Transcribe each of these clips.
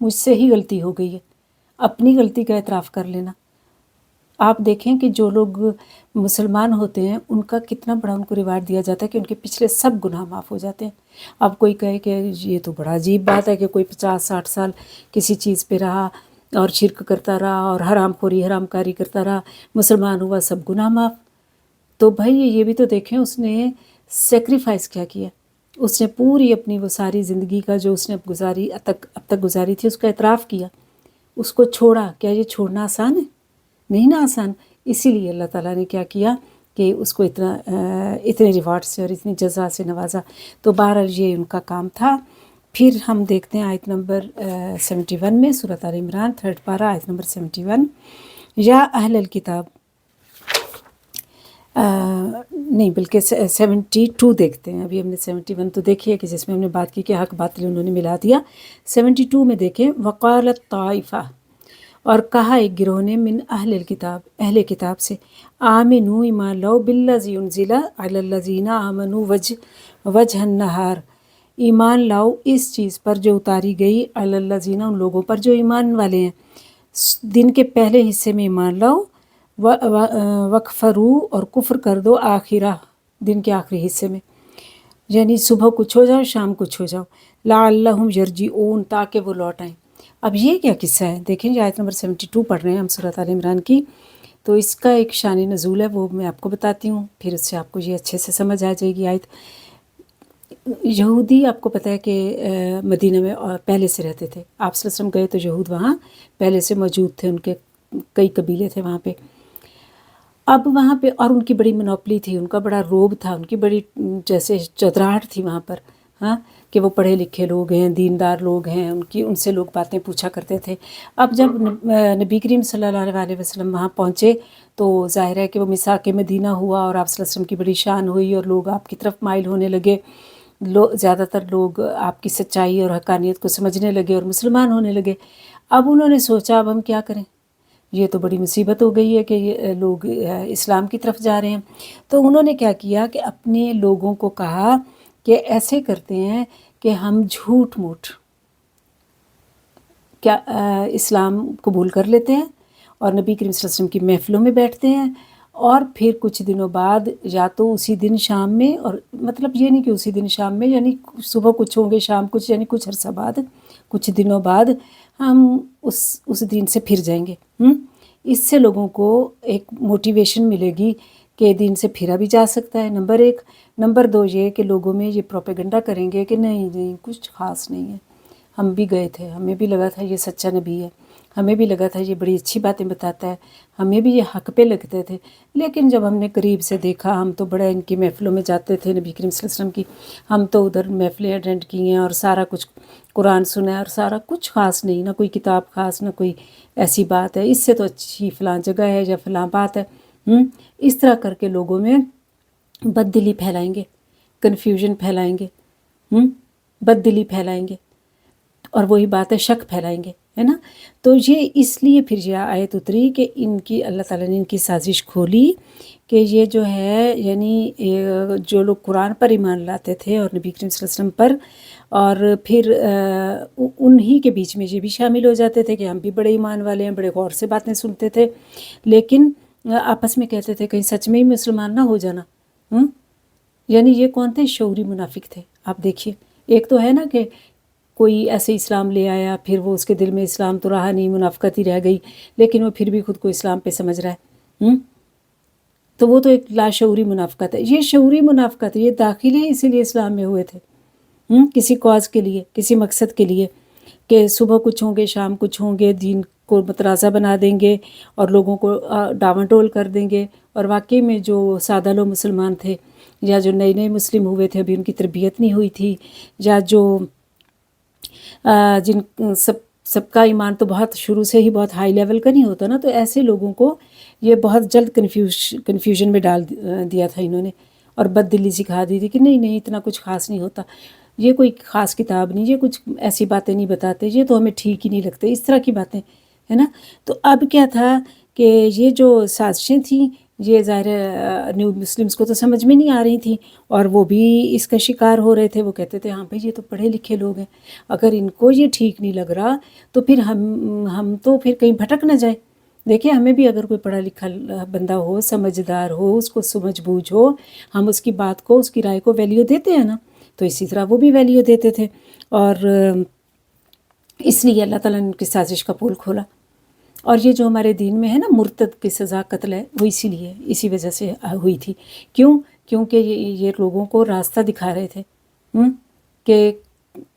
مجھ سے ہی غلطی ہو گئی ہے، اپنی غلطی کا اعتراف کر لینا۔ آپ دیکھیں کہ جو لوگ مسلمان ہوتے ہیں ان کا کتنا بڑا ان کو ریوارڈ دیا جاتا ہے کہ ان کے پچھلے سب گناہ معاف ہو جاتے ہیں۔ اب کوئی کہے کہ یہ تو بڑا عجیب بات ہے کہ کوئی 50-60 سال کسی چیز پہ رہا اور شرک کرتا رہا اور حرام خوری حرام کاری کرتا رہا، مسلمان ہوا سب گناہ معاف۔ تو بھائی یہ بھی تو دیکھیں اس نے سیکریفائس کیا کیا، اس نے پوری اپنی وہ ساری زندگی کا جو اس نے اب تک گزاری تھی اس کا اعتراف کیا، اس کو چھوڑا۔ کیا یہ چھوڑنا آسان ہے؟ نہیں نا آسان۔ اسی لیے اللہ تعالیٰ نے کیا کیا کہ اس کو اتنے ریوارڈ سے اور اتنی جزا سے نوازا۔ تو بہرحال یہ ان کا کام تھا۔ پھر ہم دیکھتے ہیں آیت نمبر 71 میں، سورۃ آل عمران 3rd پارہ آیت نمبر 71، یا اہل الکتاب، نہیں بلکہ 72 دیکھتے ہیں۔ ابھی ہم نے 71 تو دیکھی ہے کہ جس میں ہم نے بات کی کہ حق باطل انہوں نے ملا دیا۔ 72 میں دیکھیں، وقالت طائفہ، اور کہا ایک گروہ نے، من اہل الکتاب، اہل کتاب سے، آمنو ایمان لاؤ، بالذی انزل علی الذین آمنوا وجہ النہار، ایمان لاؤ اس چیز پر جو اتاری گئی، علی الذین، ان لوگوں پر جو ایمان والے ہیں، دن کے پہلے حصے میں ایمان لاؤ، وکفرو، اور کفر کر دو، آخرہ، دن کے آخری حصے میں، یعنی صبح کچھ ہو جاؤ شام کچھ ہو جاؤ، لعلہم یرجعون، تاکہ وہ لوٹ آئیں۔ اب یہ کیا قصہ ہے؟ دیکھیں یہ آیت نمبر 72 پڑھ رہے ہیں ہم سورۃ آل عمران کی، تو اس کا ایک شان نزول ہے، وہ میں آپ کو بتاتی ہوں، پھر اس سے آپ کو یہ اچھے سے سمجھ آ جائے گی آیت۔ یہودی آپ کو پتہ ہے کہ مدینہ میں پہلے سے رہتے تھے، آپ صلی اللہ علیہ وسلم گئے تو یہود وہاں پہلے سے موجود تھے، ان کے کئی قبیلے تھے وہاں پہ۔ اب وہاں پہ، اور ان کی بڑی منوپلی تھی، ان کا بڑا روب تھا، ان کی بڑی جیسے چتراہٹ تھی وہاں پر، ہاں، کہ وہ پڑھے لکھے لوگ ہیں، دیندار لوگ ہیں، ان سے لوگ باتیں پوچھا کرتے تھے۔ اب جب نبی کریم صلی اللہ علیہ وسلم وہاں پہنچے تو ظاہر ہے کہ وہ میثاق مدینہ ہوا اور آپ صلی اللہ علیہ وسلم کی بڑی شان ہوئی اور لوگ آپ کی طرف مائل ہونے لگے، زیادہ تر لوگ آپ کی سچائی اور حقانیت کو سمجھنے لگے اور مسلمان ہونے لگے۔ اب انہوں نے سوچا اب ہم کیا کریں، یہ تو بڑی مصیبت ہو گئی ہے کہ یہ لوگ اسلام کی طرف جا رہے ہیں۔ تو انہوں نے کیا کیا کہ اپنے لوگوں کو کہا کہ ایسے کرتے ہیں کہ ہم جھوٹ موٹ کیا اسلام قبول کر لیتے ہیں اور نبی کریم صلی اللہ علیہ وسلم کی محفلوں میں بیٹھتے ہیں، اور پھر کچھ دنوں بعد یا تو اسی دن شام میں، اور مطلب یہ نہیں کہ اسی دن شام میں، یعنی صبح کچھ ہوں گے شام کچھ، یعنی کچھ عرصہ بعد، کچھ دنوں بعد ہم اس دین سے پھر جائیں گے۔ اس سے لوگوں کو ایک موٹیویشن ملے گی کہ دین سے پھرا بھی جا سکتا ہے، نمبر 1۔ نمبر 2 یہ کہ لوگوں میں یہ پروپیگنڈا کریں گے کہ نہیں کچھ خاص نہیں ہے، ہم بھی گئے تھے، ہمیں بھی لگا تھا یہ سچا نبی ہے، ہمیں بھی لگا تھا یہ بڑی اچھی باتیں بتاتا ہے، ہمیں بھی یہ حق پہ لگتے تھے، لیکن جب ہم نے قریب سے دیکھا، ہم تو بڑا ان کی محفلوں میں جاتے تھے نبی کریم صلی اللہ علیہ وسلم کی، ہم تو ادھر محفلیں اٹینڈ کی ہیں اور سارا کچھ قرآن سنا ہے اور سارا کچھ خاص نہیں، نہ کوئی کتاب خاص، نہ کوئی ایسی بات ہے، اس سے تو اچھی فلاں جگہ ہے یا فلاں بات ہے۔ اس طرح کر کے لوگوں میں بد دلی پھیلائیں گے، کنفیوژن پھیلائیں گے، بد دلی پھیلائیں گے، اور وہی بات ہے شک پھیلائیں گے، ہے نا۔ تو یہ اس لیے پھر یہ آیت اتری کہ ان کی اللہ تعالیٰ نے ان کی سازش کھولی کہ یہ جو ہے، یعنی جو لوگ قرآن پر ایمان لاتے تھے اور نبی کریم صلی اللہ علیہ وسلم پر، اور پھر انہی کے بیچ میں یہ بھی شامل ہو جاتے تھے کہ ہم بھی بڑے ایمان والے ہیں، بڑے غور سے باتیں سنتے تھے، لیکن آپس میں کہتے تھے کہیں سچ میں ہی مسلمان نہ ہو جانا۔ یعنی یہ کون تھے؟ شعوری منافق تھے۔ آپ دیکھیے، ایک تو ہے نا کہ کوئی ایسے اسلام لے آیا، پھر وہ اس کے دل میں اسلام تو رہا نہیں، منافقت ہی رہ گئی، لیکن وہ پھر بھی خود کو اسلام پہ سمجھ رہا ہے، تو وہ تو ایک لاشعوری منافقت ہے۔ یہ شعوری منافقت، یہ داخل ہے، اسی لیے اسلام میں ہوئے تھے، کسی کاز کے لیے، کسی مقصد کے لیے، کہ صبح کچھ ہوں گے شام کچھ ہوں گے، دین کو متنازع بنا دیں گے اور لوگوں کو ڈاواڈول کر دیں گے۔ اور واقعی میں جو سادہ لوگ مسلمان تھے، یا جو نئے نئے مسلم ہوئے تھے، ابھی ان کی تربیت نہیں ہوئی تھی، یا جو جن سب کا ایمان تو بہت شروع سے ہی بہت ہائی لیول کا نہیں ہوتا نا، تو ایسے لوگوں کو یہ بہت جلد کنفیوژن میں ڈال دیا تھا انہوں نے، اور بد دلی سکھا دی تھی کہ نہیں اتنا کچھ خاص نہیں ہوتا، یہ کوئی خاص کتاب نہیں، یہ کچھ ایسی باتیں نہیں بتاتے، یہ تو ہمیں ٹھیک ہی نہیں لگتے، اس طرح کی باتیں، ہے نا۔ تو اب کیا تھا کہ یہ جو سازشیں تھیں یہ ظاہر ہے نیو مسلمس کو تو سمجھ میں نہیں آ رہی تھی، اور وہ بھی اس کا شکار ہو رہے تھے۔ وہ کہتے تھے ہاں بھائی یہ تو پڑھے لکھے لوگ ہیں، اگر ان کو یہ ٹھیک نہیں لگ رہا تو پھر ہم تو پھر کہیں بھٹک نہ جائیں۔ دیکھیں ہمیں بھی اگر کوئی پڑھا لکھا بندہ ہو، سمجھدار ہو، اس کو سمجھ بوجھ ہو، ہم اس کی بات کو، اس کی رائے کو ویلیو دیتے ہیں نا، تو اسی طرح وہ بھی ویلیو دیتے تھے۔ اور اس لیے اللہ تعالیٰ نے ان کی سازش کا پول کھولا۔ اور یہ جو ہمارے دین میں ہے نا مرتد کی سزا قتل ہے، وہ اسی لیے اسی وجہ سے ہوئی تھی۔ کیونکہ یہ لوگوں کو راستہ دکھا رہے تھے کہ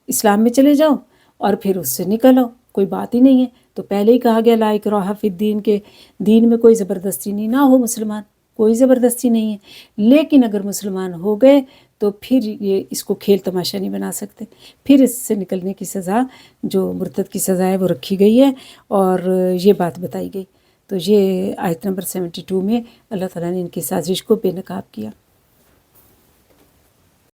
اسلام میں چلے جاؤ اور پھر اس سے نکل آؤ، کوئی بات ہی نہیں ہے۔ تو پہلے ہی کہا گیا لا اکراہ فی الدین، کے دین میں کوئی زبردستی نہیں، نہ ہو مسلمان، کوئی زبردستی نہیں ہے۔ لیکن اگر مسلمان ہو گئے تو پھر یہ اس کو کھیل تماشا نہیں بنا سکتے، پھر اس سے نکلنے کی سزا جو مرتد کی سزا ہے وہ رکھی گئی ہے، اور یہ بات بتائی گئی۔ تو یہ آیت نمبر 72 میں اللہ تعالیٰ نے ان کی سازش کو بے نقاب کیا۔